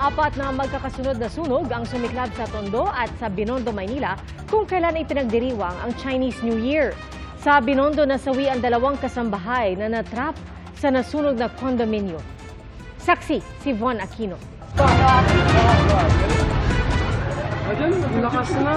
Apat na magkakasunod na sunog ang sumiklab sa Tondo at sa Binondo, Maynila kung kailan ipinagdiriwang ang Chinese New Year. Sa Binondo, nasawi ang dalawang kasambahay na natrap sa nasunog na kondominyo. Saksi si Von Aquino. Lakas na.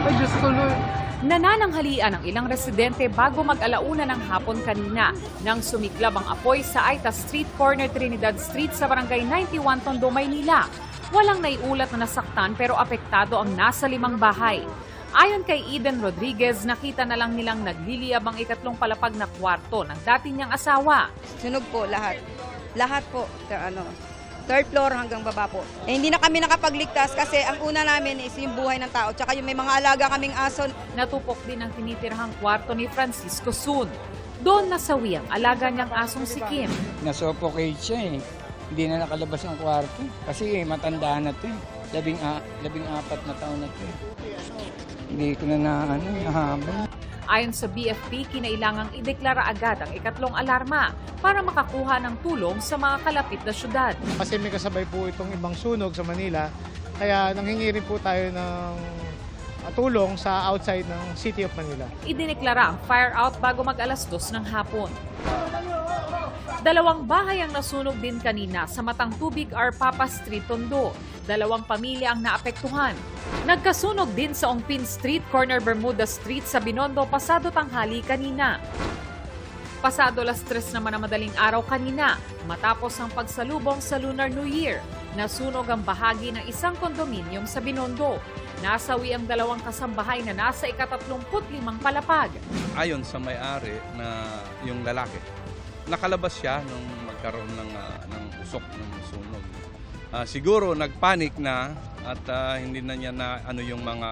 Ay, Diyos ko, Lord. Nanananghalian ang ilang residente bago mag-alauna ng hapon kanina nang sumiklab ang apoy sa Aita Street, corner Trinidad Street sa Barangay 91, Tondo, Maynila. Walang naiulat na nasaktan pero apektado ang nasa 5 bahay. Ayon kay Eden Rodriguez, nakita na lang nilang nagliliyab ang ikatlong palapag na kwarto ng dati niyang asawa. Sunog po lahat. Lahat po. Third floor hanggang baba po. Hindi na kami nakapagligtas kasi ang una namin is yung buhay ng tao. Tsaka yung may mga alaga kaming aso. Natupok din ang tinitirhang kwarto ni Francisco Sun. Doon nasawi ang alaga niyang asong si Kim. Nasuffocate siya eh. Hindi na nakalabas ang kwarto. Kasi matanda na ito eh. 14 na taon na ito eh. Hindi ko na nahabang. Ayon sa BFP, kinailangang ideklara agad ang ikatlong alarma para makakuha ng tulong sa mga kalapit na syudad. Kasi may kasabay po itong ibang sunog sa Manila, kaya nanghingi rin po tayo ng tulong sa outside ng City of Manila. Idineklara ang fire out bago mag-2 ng hapon. 2 bahay ang nasunog din kanina sa Matang Tubig, Arpapa Street, Tondo. 2 pamilya ang naapektuhan. Nagkasunog din sa Ongpin Street, corner Bermuda Street sa Binondo pasado tanghali kanina. Pasado 3:00 naman na madaling araw kanina matapos ang pagsalubong sa Lunar New Year. Nasunog ang bahagi ng isang kondominium sa Binondo. Nasawi ang 2 kasambahay na nasa ika-35 palapag. Ayon sa may-ari na yung lalaki, nakalabas siya nung magkaroon ng usok ng sunog. Siguro nagpanik na at hindi na niya na yung mga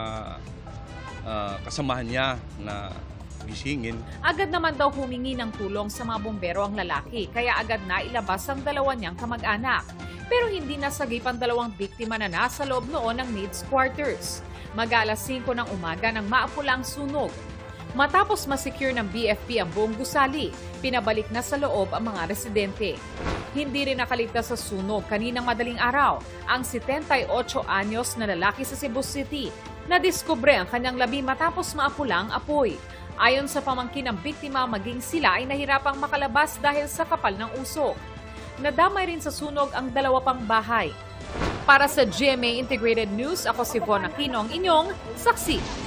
kasamahan niya na gisingin. Agad naman daw humingi ng tulong sa mga bumbero ang lalaki, kaya agad na ilabas ang 2 niyang kamag-anak. Pero hindi nasagip ang 2 biktima na nasa loob noon ng maids quarters. Mag-alas 5 ng umaga nang maapula ang sunog. Matapos masecure ng BFP ang buong gusali, pinabalik na sa loob ang mga residente. Hindi rin nakaligtas sa sunog kaninang madaling araw ang 78 anyos na lalaki sa Cebu City. Nadiskubre ang kanyang labi matapos maapula ang apoy. Ayon sa pamangkin ng biktima, maging sila ay nahirapang makalabas dahil sa kapal ng usok. Nadamay rin sa sunog ang 2 pang bahay. Para sa GMA Integrated News, ako si Von Aquino, ang inyong saksi.